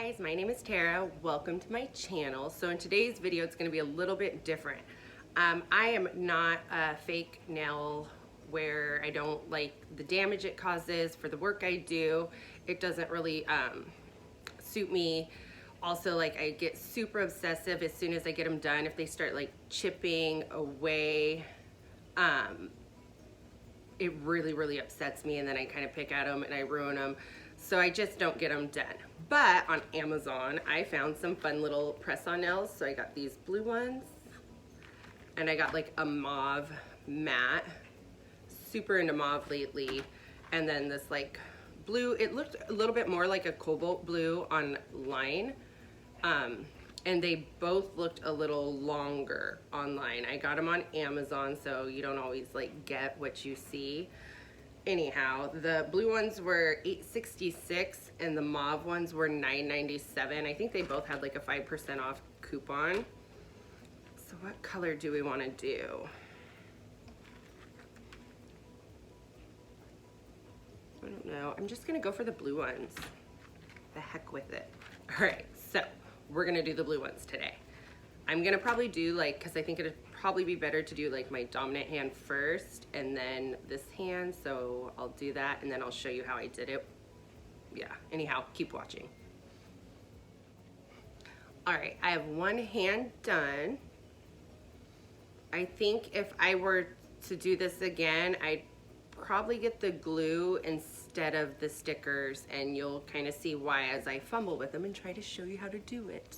guys, my name is Tara. Welcome to my channel. So in today's video, it's going to be a little bit different. I am not a fake nail where I don't like the damage it causes for the work I do. It doesn't really suit me. Also, like, I get super obsessive as soon as I get them done. If they start like chipping away, it really upsets me, and then I kind of pick at them and I ruin them. So I just don't get them done. But on Amazon, I found some fun little press-on nails. So I got these blue ones, and I got like a mauve matte. Super into mauve lately. And then this like blue, it looked a little bit more like a cobalt blue online. And they both looked a little longer online. I got them on Amazon, so you don't always like get what you see. Anyhow, the blue ones were $8.66 and the mauve ones were $9.97. I think they both had like a 5% off coupon. So what color do we want to do? I don't know. I'm just gonna go for the blue ones. The heck with it. All right, so we're gonna do the blue ones today. I'm gonna probably do like, cause I think it'd probably be better to do like my dominant hand first and then this hand. So I'll do that and then I'll show you how I did it. Yeah, anyhow, keep watching. All right, I have one hand done. I think if I were to do this again, I'd probably get the glue instead of the stickers, and you'll kind of see why as I fumble with them and try to show you how to do it.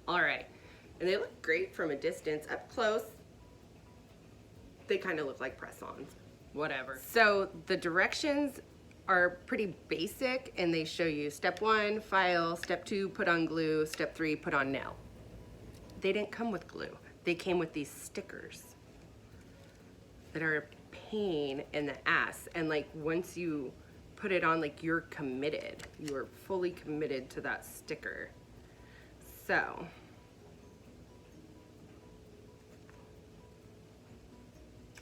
All right, and they look great from a distance. Up close, they kind of look like press-ons, whatever. So the directions are pretty basic, and they show you step 1, file, step 2, put on glue, step 3, put on nail. They didn't come with glue. They came with these stickers that are a pain in the ass. And like once you put it on, like you're committed. You are fully committed to that sticker. So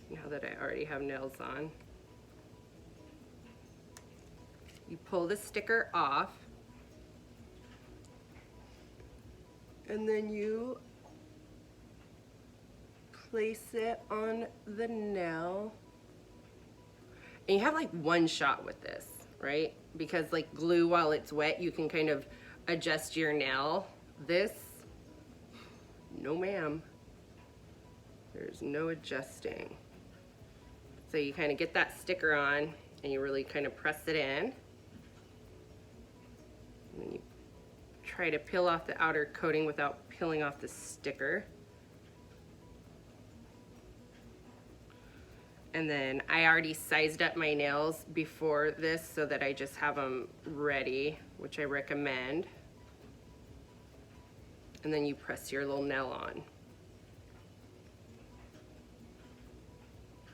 now that I already have nails on, you pull the sticker off, and then you place it on the nail. And you have like one shot with this, right? Because like glue, while it's wet, you can kind of adjust your nail. This, no ma'am. There's no adjusting. So you kind of get that sticker on and you really kind of press it in. And then you try to peel off the outer coating without peeling off the sticker. And then I already sized up my nails before this so that I just have them ready, which I recommend. And then you press your little nail on.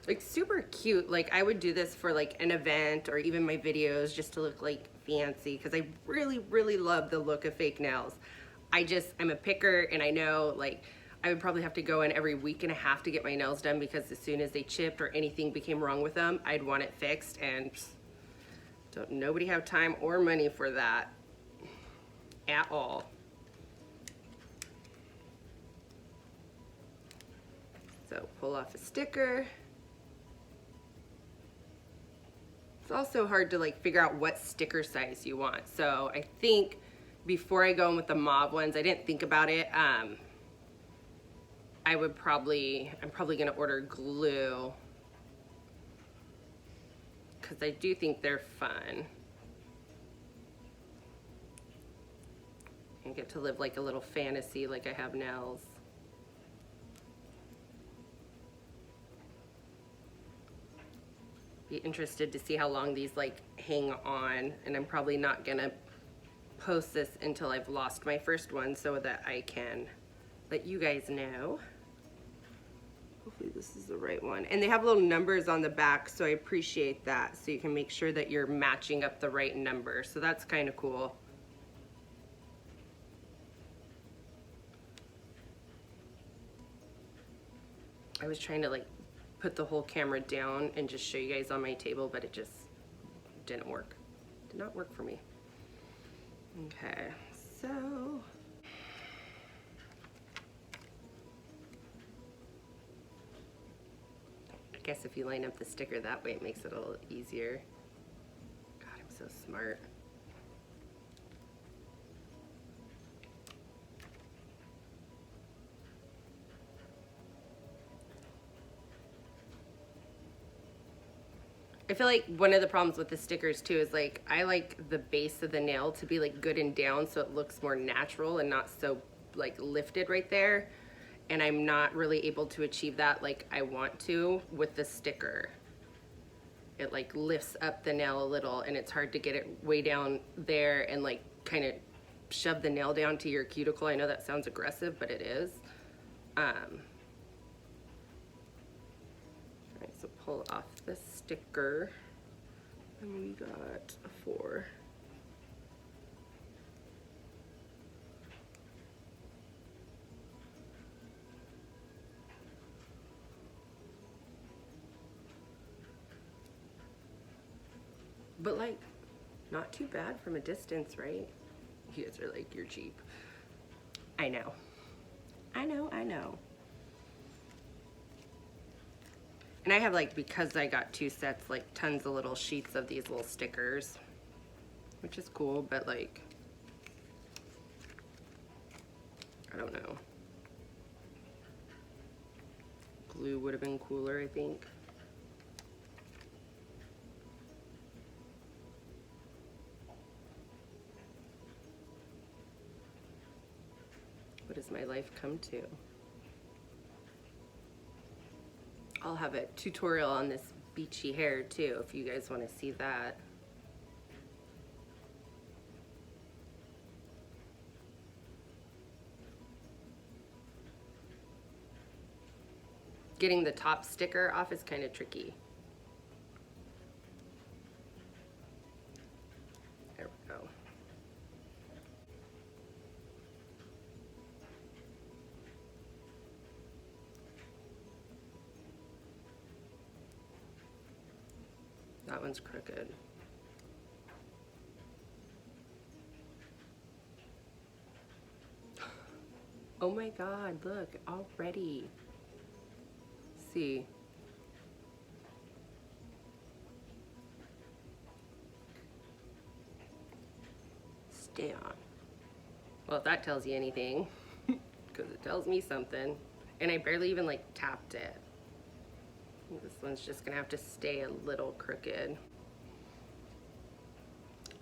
Like super cute. Like I would do this for like an event or even my videos just to look like fancy, because I really love the look of fake nails. I'm a picker, and I know like I would probably have to go in every week and a half to get my nails done, because as soon as they chipped or anything became wrong with them, I'd want it fixed, and don't nobody have time or money for that at all. So pull off a sticker. It's also hard to like figure out what sticker size you want. So I think before I go in with the mauve ones, I didn't think about it. I'm probably gonna order glue, because I do think they're fun and get to live like a little fantasy, like I have nails. Be interested to see how long these like hang on, and I'm probably not gonna post this until I've lost my first one so that I can let you guys know. Hopefully this is the right one. And they have little numbers on the back, so I appreciate that. So you can make sure that you're matching up the right number. So that's kind of cool. I was trying to like put the whole camera down and just show you guys on my table, but it just didn't work. Did not work for me. Okay, so. I guess if you line up the sticker that way, it makes it a little easier. God, I'm so smart. I feel like one of the problems with the stickers too is like I like the base of the nail to be like good and down so it looks more natural and not so like lifted right there, and I'm not really able to achieve that like I want to with the sticker. It like lifts up the nail a little and it's hard to get it way down there and like kind of shove the nail down to your cuticle. I know that sounds aggressive, but it is. All right, so pull off the sticker, and we got a 4. But like, not too bad from a distance, right? You guys are like, you're cheap. I know. I know, I know. And I have like, because I got 2 sets, like tons of little sheets of these little stickers, which is cool, but like, I don't know. Glue would have been cooler, I think. What does my life come to? I'll have a tutorial on this beachy hair too, if you guys want to see that. Getting the top sticker off is kind of tricky. There we go. That one's crooked. Oh my God, look, already. See. Stay on. Well, if that tells you anything, because it tells me something. And I barely even like tapped it. This one's just gonna have to stay a little crooked.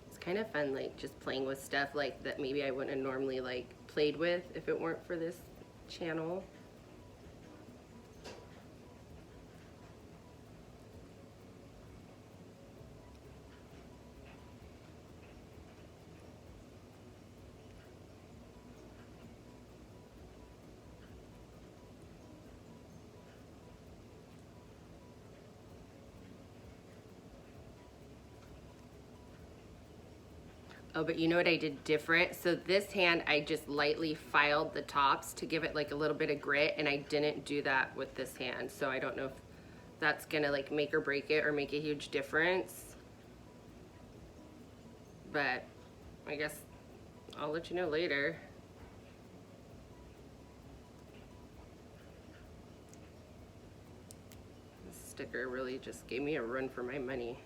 It's kind of fun, like just playing with stuff like that maybe I wouldn't have normally like played with if it weren't for this channel. Oh, but you know what I did different? So this hand, I just lightly filed the tops to give it like a little bit of grit, and I didn't do that with this hand. So I don't know if that's gonna like make or break it or make a huge difference. But I guess I'll let you know later. This sticker really just gave me a run for my money.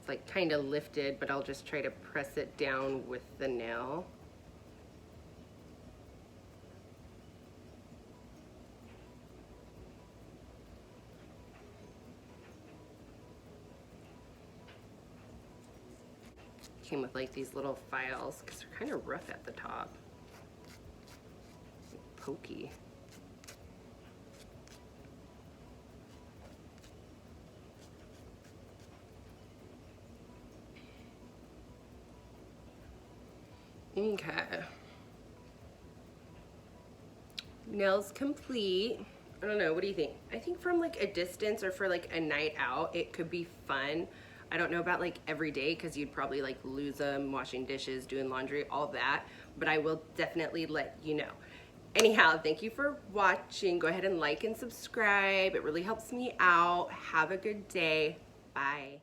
Like kind of lifted, but I'll just try to press it down with the nail. Came with like these little files because they're kind of rough at the top. Pokey. Okay. Nails complete. I don't know, what do you think? I think from like a distance or for like a night out, it could be fun. I don't know about like every day because you'd probably like lose them washing dishes, doing laundry, all that, but I will definitely let you know. Anyhow, thank you for watching. Go ahead and like and subscribe. It really helps me out. Have a good day. Bye.